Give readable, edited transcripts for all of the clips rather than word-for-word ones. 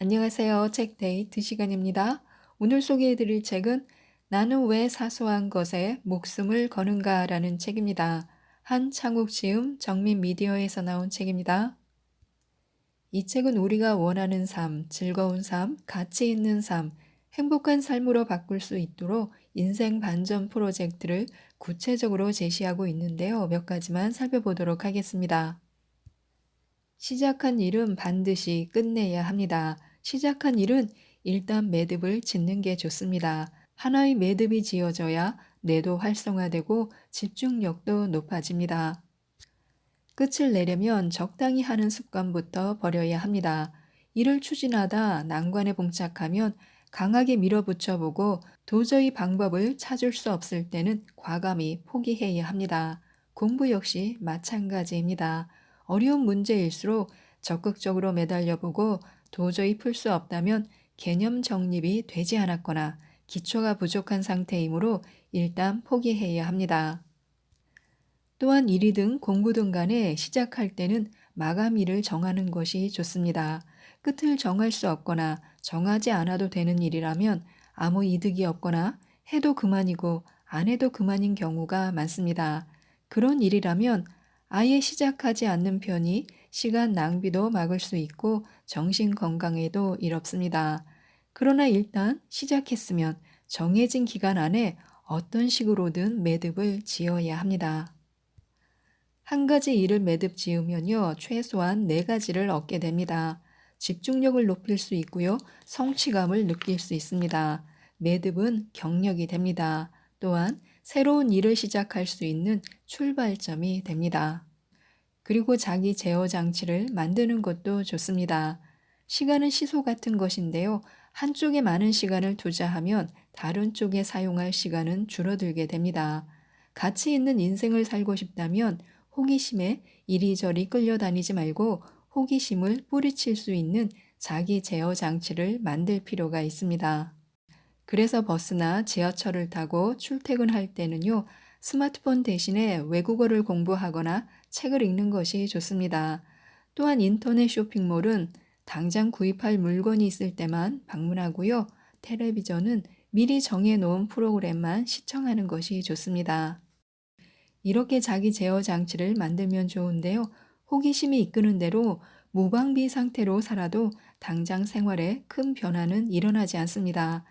안녕하세요. 책데이트 시간입니다. 오늘 소개해드릴 책은 나는 왜 사소한 것에 목숨을 거는가라는 책입니다. 한창욱 지음 정민 미디어에서 나온 책입니다. 이 책은 우리가 원하는 삶, 즐거운 삶, 가치 있는 삶, 행복한 삶으로 바꿀 수 있도록 인생 반전 프로젝트를 구체적으로 제시하고 있는데요. 몇 가지만 살펴보도록 하겠습니다. 시작한 일은 반드시 끝내야 합니다. 시작한 일은 일단 매듭을 짓는 게 좋습니다. 하나의 매듭이 지어져야 뇌도 활성화되고 집중력도 높아집니다. 끝을 내려면 적당히 하는 습관부터 버려야 합니다. 일을 추진하다 난관에 봉착하면 강하게 밀어붙여 보고 도저히 방법을 찾을 수 없을 때는 과감히 포기해야 합니다. 공부 역시 마찬가지입니다. 어려운 문제일수록 적극적으로 매달려 보고 도저히 풀 수 없다면 개념 정립이 되지 않았거나 기초가 부족한 상태이므로 일단 포기해야 합니다. 또한 일이든 공부든 간에 시작할 때는 마감일을 정하는 것이 좋습니다. 끝을 정할 수 없거나 정하지 않아도 되는 일이라면 아무 이득이 없거나 해도 그만이고 안 해도 그만인 경우가 많습니다. 그런 일이라면 아예 시작하지 않는 편이 시간 낭비도 막을 수 있고 정신 건강에도 이롭습니다. 그러나 일단 시작했으면 정해진 기간 안에 어떤 식으로든 매듭을 지어야 합니다. 한 가지 일을 매듭 지으면요, 최소한 네 가지를 얻게 됩니다. 집중력을 높일 수 있고요, 성취감을 느낄 수 있습니다. 매듭은 경력이 됩니다. 또한 새로운 일을 시작할 수 있는 출발점이 됩니다. 그리고 자기 제어 장치를 만드는 것도 좋습니다. 시간은 시소 같은 것인데요. 한쪽에 많은 시간을 투자하면 다른 쪽에 사용할 시간은 줄어들게 됩니다. 가치 있는 인생을 살고 싶다면 호기심에 이리저리 끌려다니지 말고 호기심을 뿌리칠 수 있는 자기 제어 장치를 만들 필요가 있습니다. 그래서 버스나 지하철을 타고 출퇴근할 때는요, 스마트폰 대신에 외국어를 공부하거나 책을 읽는 것이 좋습니다. 또한 인터넷 쇼핑몰은 당장 구입할 물건이 있을 때만 방문하고요, 텔레비전은 미리 정해놓은 프로그램만 시청하는 것이 좋습니다. 이렇게 자기 제어 장치를 만들면 좋은데요. 호기심이 이끄는 대로 무방비 상태로 살아도 당장 생활에 큰 변화는 일어나지 않습니다.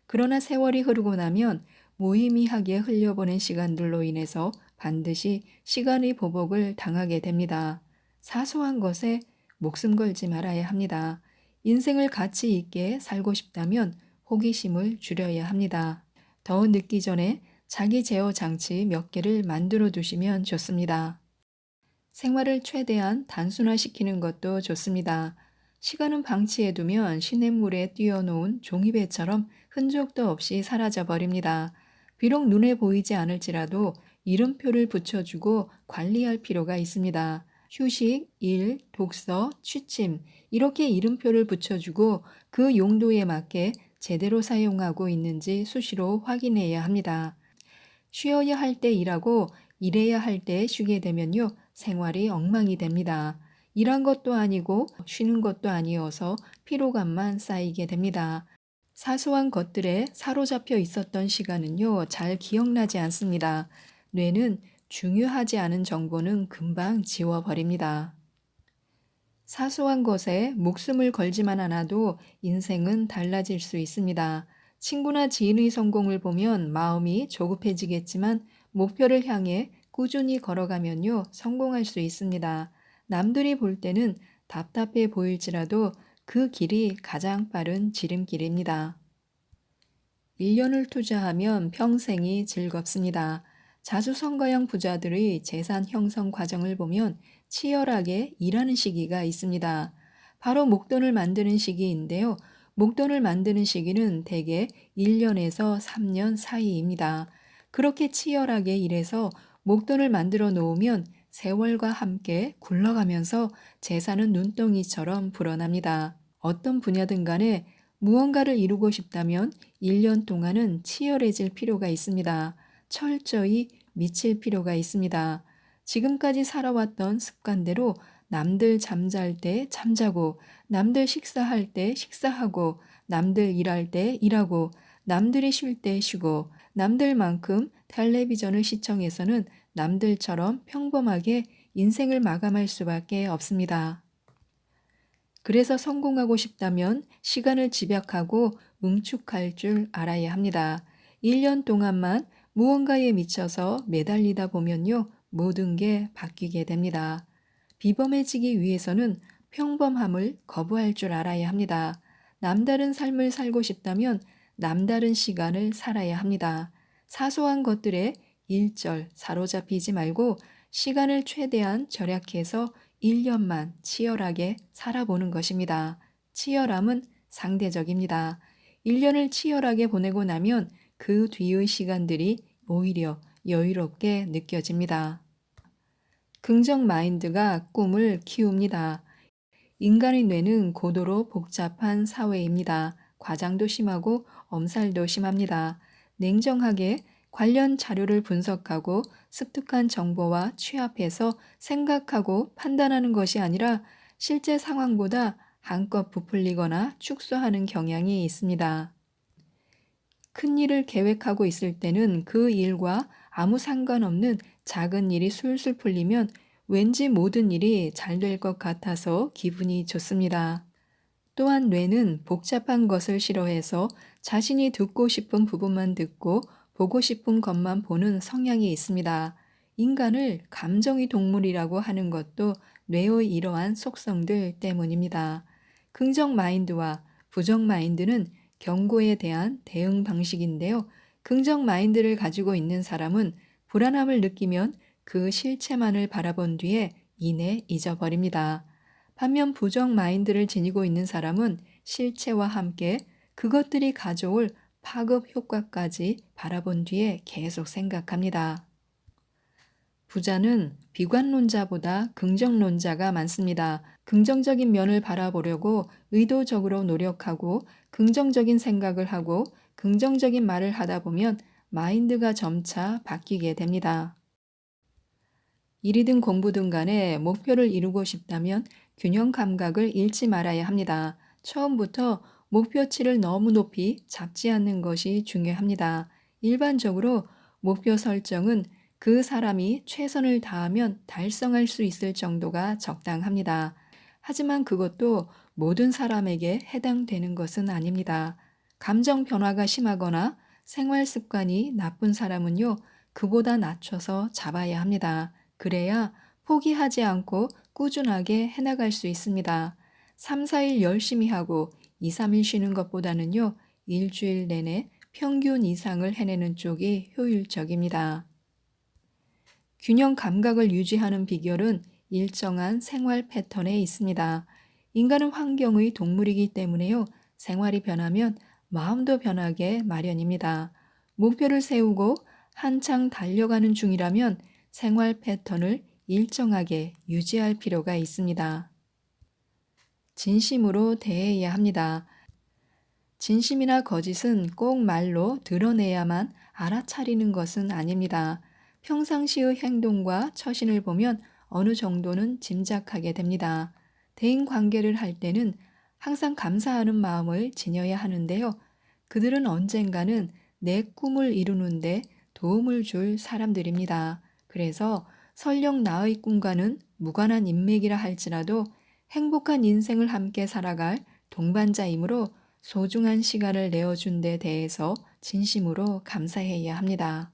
그러나 세월이 흐르고 나면 무의미하게 흘려보낸 시간들로 인해서 반드시 시간의 보복을 당하게 됩니다. 사소한 것에 목숨 걸지 말아야 합니다. 인생을 가치 있게 살고 싶다면 호기심을 줄여야 합니다. 더 늦기 전에 자기 제어 장치 몇 개를 만들어 두시면 좋습니다. 생활을 최대한 단순화시키는 것도 좋습니다. 시간은 방치해 두면 시냇물에 띄워놓은 종이배처럼 흔적도 없이 사라져 버립니다. 비록 눈에 보이지 않을지라도 이름표를 붙여주고 관리할 필요가 있습니다. 휴식, 일, 독서, 취침 이렇게 이름표를 붙여주고 그 용도에 맞게 제대로 사용하고 있는지 수시로 확인해야 합니다. 쉬어야 할 때 일하고 일해야 할 때 쉬게 되면요, 생활이 엉망이 됩니다. 일한 것도 아니고 쉬는 것도 아니어서 피로감만 쌓이게 됩니다. 사소한 것들에 사로잡혀 있었던 시간은요, 잘 기억나지 않습니다. 뇌는 중요하지 않은 정보는 금방 지워버립니다. 사소한 것에 목숨을 걸지만 않아도 인생은 달라질 수 있습니다. 친구나 지인의 성공을 보면 마음이 조급해지겠지만 목표를 향해 꾸준히 걸어가면요, 성공할 수 있습니다. 남들이 볼 때는 답답해 보일지라도 그 길이 가장 빠른 지름길입니다. 1년을 투자하면 평생이 즐겁습니다. 자수성가형 부자들의 재산 형성 과정을 보면 치열하게 일하는 시기가 있습니다. 바로 목돈을 만드는 시기인데요. 목돈을 만드는 시기는 대개 1년에서 3년 사이입니다. 그렇게 치열하게 일해서 목돈을 만들어 놓으면 세월과 함께 굴러가면서 재산은 눈덩이처럼 불어납니다. 어떤 분야든 간에 무언가를 이루고 싶다면 1년 동안은 치열해질 필요가 있습니다. 철저히 미칠 필요가 있습니다. 지금까지 살아왔던 습관대로 남들 잠잘 때 잠자고, 남들 식사할 때 식사하고, 남들 일할 때 일하고, 남들이 쉴 때 쉬고, 남들만큼 텔레비전을 시청해서는 남들처럼 평범하게 인생을 마감할 수밖에 없습니다. 그래서 성공하고 싶다면 시간을 집약하고 응축할 줄 알아야 합니다. 1년 동안만 무언가에 미쳐서 매달리다 보면요, 모든 게 바뀌게 됩니다. 비범해지기 위해서는 평범함을 거부할 줄 알아야 합니다. 남다른 삶을 살고 싶다면 남다른 시간을 살아야 합니다. 사소한 것들에 일절 사로잡히지 말고 시간을 최대한 절약해서 1년만 치열하게 살아보는 것입니다. 치열함은 상대적입니다. 1년을 치열하게 보내고 나면 그 뒤의 시간들이 오히려 여유롭게 느껴집니다. 긍정 마인드가 꿈을 키웁니다. 인간의 뇌는 고도로 복잡한 사회입니다. 과장도 심하고 엄살도 심합니다. 냉정하게 관련 자료를 분석하고 습득한 정보와 취합해서 생각하고 판단하는 것이 아니라 실제 상황보다 한껏 부풀리거나 축소하는 경향이 있습니다. 큰 일을 계획하고 있을 때는 그 일과 아무 상관없는 작은 일이 술술 풀리면 왠지 모든 일이 잘 될 것 같아서 기분이 좋습니다. 또한 뇌는 복잡한 것을 싫어해서 자신이 듣고 싶은 부분만 듣고 보고 싶은 것만 보는 성향이 있습니다. 인간을 감정의 동물이라고 하는 것도 뇌의 이러한 속성들 때문입니다. 긍정 마인드와 부정 마인드는 경고에 대한 대응 방식인데요. 긍정 마인드를 가지고 있는 사람은 불안함을 느끼면 그 실체만을 바라본 뒤에 이내 잊어버립니다. 반면 부정 마인드를 지니고 있는 사람은 실체와 함께 그것들이 가져올 파급 효과까지 바라본 뒤에 계속 생각합니다. 부자는 비관론자보다 긍정론자가 많습니다. 긍정적인 면을 바라보려고 의도적으로 노력하고 긍정적인 생각을 하고 긍정적인 말을 하다 보면 마인드가 점차 바뀌게 됩니다. 일이든 공부든 간에 목표를 이루고 싶다면 균형 감각을 잃지 말아야 합니다. 처음부터 목표치를 너무 높이 잡지 않는 것이 중요합니다. 일반적으로 목표 설정은 그 사람이 최선을 다하면 달성할 수 있을 정도가 적당합니다. 하지만 그것도 모든 사람에게 해당되는 것은 아닙니다. 감정 변화가 심하거나 생활 습관이 나쁜 사람은요, 그보다 낮춰서 잡아야 합니다. 그래야 포기하지 않고 꾸준하게 해나갈 수 있습니다. 3, 4일 열심히 하고 2, 3일 쉬는 것보다는요, 일주일 내내 평균 이상을 해내는 쪽이 효율적입니다. 균형 감각을 유지하는 비결은 일정한 생활 패턴에 있습니다. 인간은 환경의 동물이기 때문에요, 생활이 변하면 마음도 변하게 마련입니다. 목표를 세우고 한창 달려가는 중이라면 생활 패턴을 일정하게 유지할 필요가 있습니다. 진심으로 대해야 합니다. 진심이나 거짓은 꼭 말로 드러내야만 알아차리는 것은 아닙니다. 평상시의 행동과 처신을 보면 어느 정도는 짐작하게 됩니다. 대인 관계를 할 때는 항상 감사하는 마음을 지녀야 하는데요. 그들은 언젠가는 내 꿈을 이루는데 도움을 줄 사람들입니다. 그래서 설령 나의 꿈과는 무관한 인맥이라 할지라도 행복한 인생을 함께 살아갈 동반자이므로 소중한 시간을 내어준 데 대해서 진심으로 감사해야 합니다.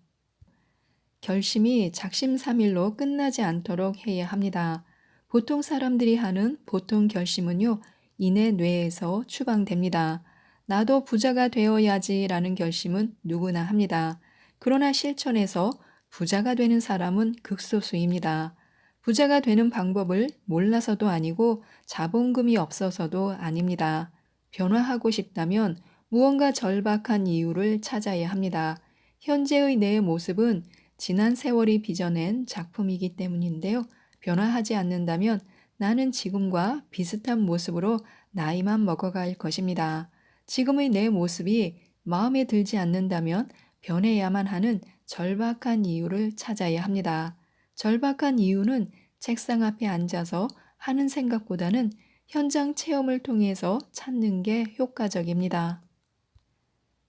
결심이 작심삼일로 끝나지 않도록 해야 합니다. 보통 사람들이 하는 보통 결심은요, 이내 뇌에서 추방됩니다. 나도 부자가 되어야지라는 결심은 누구나 합니다. 그러나 실천에서 부자가 되는 사람은 극소수입니다. 부자가 되는 방법을 몰라서도 아니고 자본금이 없어서도 아닙니다. 변화하고 싶다면 무언가 절박한 이유를 찾아야 합니다. 현재의 내 모습은 지난 세월이 빚어낸 작품이기 때문인데요. 변화하지 않는다면 나는 지금과 비슷한 모습으로 나이만 먹어갈 것입니다. 지금의 내 모습이 마음에 들지 않는다면 변해야만 하는 절박한 이유를 찾아야 합니다. 절박한 이유는 책상 앞에 앉아서 하는 생각보다는 현장 체험을 통해서 찾는 게 효과적입니다.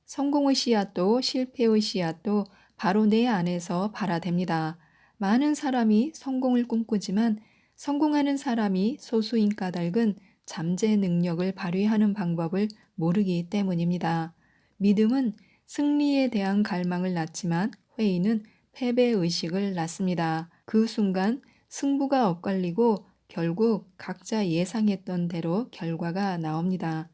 성공의 씨앗도 실패의 씨앗도 바로 내 안에서 발아댑니다. 많은 사람이 성공을 꿈꾸지만 성공하는 사람이 소수인 까닭은 잠재 능력을 발휘하는 방법을 모르기 때문입니다. 믿음은 승리에 대한 갈망을 낳지만 회의는 패배의식을 낳습니다. 그 순간 승부가 엇갈리고 결국 각자 예상했던 대로 결과가 나옵니다.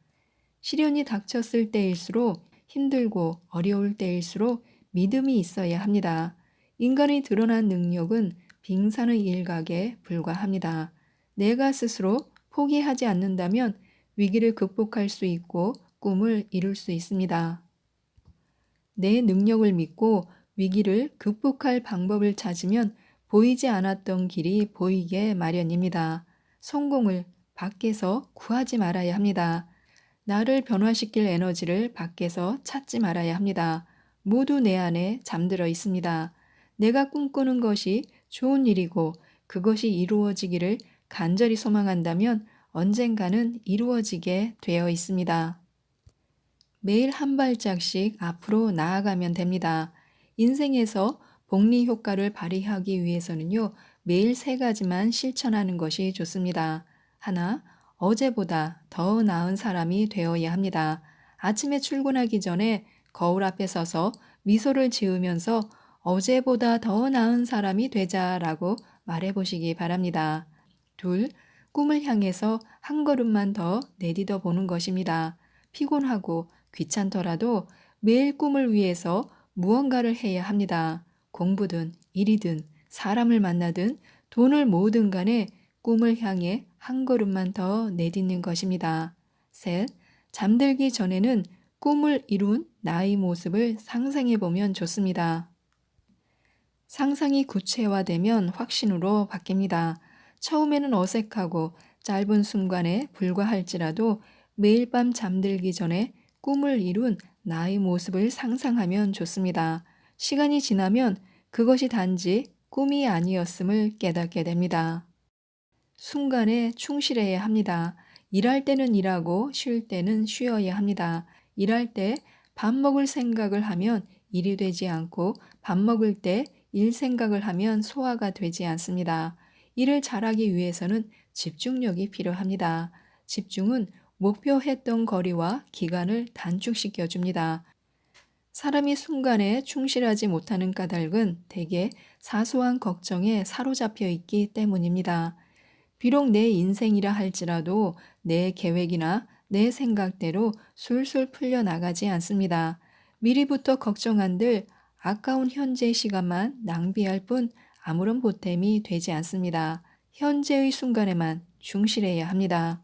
시련이 닥쳤을 때일수록 힘들고 어려울 때일수록 믿음이 있어야 합니다. 인간의 드러난 능력은 빙산의 일각에 불과합니다. 내가 스스로 포기하지 않는다면 위기를 극복할 수 있고 꿈을 이룰 수 있습니다. 내 능력을 믿고 위기를 극복할 방법을 찾으면 보이지 않았던 길이 보이게 마련입니다. 성공을 밖에서 구하지 말아야 합니다. 나를 변화시킬 에너지를 밖에서 찾지 말아야 합니다. 모두 내 안에 잠들어 있습니다. 내가 꿈꾸는 것이 좋은 일이고 그것이 이루어지기를 간절히 소망한다면 언젠가는 이루어지게 되어 있습니다. 매일 한 발짝씩 앞으로 나아가면 됩니다. 인생에서 복리 효과를 발휘하기 위해서는요, 매일 3가지만 실천하는 것이 좋습니다. 하나, 어제보다 더 나은 사람이 되어야 합니다. 아침에 출근하기 전에 거울 앞에 서서 미소를 지으면서 어제보다 더 나은 사람이 되자라고 말해보시기 바랍니다. 둘, 꿈을 향해서 한 걸음만 더 내딛어 보는 것입니다. 피곤하고 귀찮더라도 매일 꿈을 위해서 무언가를 해야 합니다. 공부든 일이든 사람을 만나든 돈을 모으든 간에 꿈을 향해 한 걸음만 더 내딛는 것입니다. 셋, 잠들기 전에는 꿈을 이룬 나의 모습을 상상해 보면 좋습니다. 상상이 구체화되면 확신으로 바뀝니다. 처음에는 어색하고 짧은 순간에 불과할지라도 매일 밤 잠들기 전에 꿈을 이룬 나의 모습을 상상하면 좋습니다. 시간이 지나면 그것이 단지 꿈이 아니었음을 깨닫게 됩니다. 순간에 충실해야 합니다. 일할 때는 일하고 쉴 때는 쉬어야 합니다. 일할 때 밥 먹을 생각을 하면 일이 되지 않고 밥 먹을 때 일 생각을 하면 소화가 되지 않습니다. 일을 잘하기 위해서는 집중력이 필요합니다. 집중은 목표했던 거리와 기간을 단축시켜 줍니다. 사람이 순간에 충실하지 못하는 까닭은 대개 사소한 걱정에 사로잡혀 있기 때문입니다. 비록 내 인생이라 할지라도 내 계획이나 내 생각대로 술술 풀려나가지 않습니다. 미리부터 걱정한들 아까운 현재 시간만 낭비할 뿐 아무런 보탬이 되지 않습니다. 현재의 순간에만 충실해야 합니다.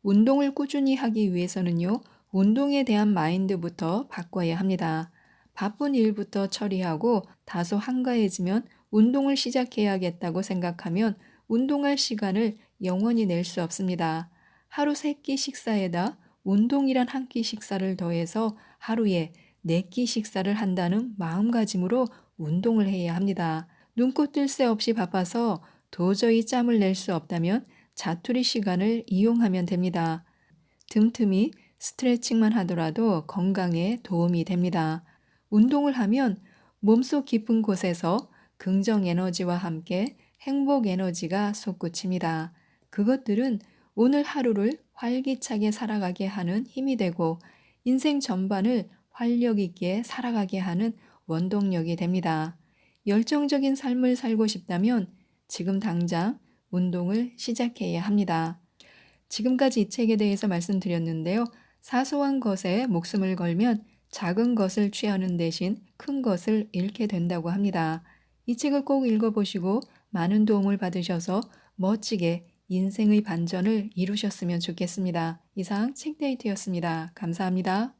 운동을 꾸준히 하기 위해서는요, 운동에 대한 마인드부터 바꿔야 합니다. 바쁜 일부터 처리하고 다소 한가해지면 운동을 시작해야겠다고 생각하면 운동할 시간을 영원히 낼 수 없습니다. 하루 3끼 식사에다 운동이란 한 끼 식사를 더해서 하루에 4끼 식사를 한다는 마음가짐으로 운동을 해야 합니다. 눈코 뜰 새 없이 바빠서 도저히 짬을 낼 수 없다면 자투리 시간을 이용하면 됩니다. 틈틈이 스트레칭만 하더라도 건강에 도움이 됩니다. 운동을 하면 몸속 깊은 곳에서 긍정 에너지와 함께 행복 에너지가 솟구칩니다. 그것들은 오늘 하루를 활기차게 살아가게 하는 힘이 되고 인생 전반을 활력 있게 살아가게 하는 원동력이 됩니다. 열정적인 삶을 살고 싶다면 지금 당장 운동을 시작해야 합니다. 지금까지 이 책에 대해서 말씀드렸는데요. 사소한 것에 목숨을 걸면 작은 것을 취하는 대신 큰 것을 잃게 된다고 합니다. 이 책을 꼭 읽어보시고 많은 도움을 받으셔서 멋지게 인생의 반전을 이루셨으면 좋겠습니다. 이상 책데이트였습니다. 감사합니다.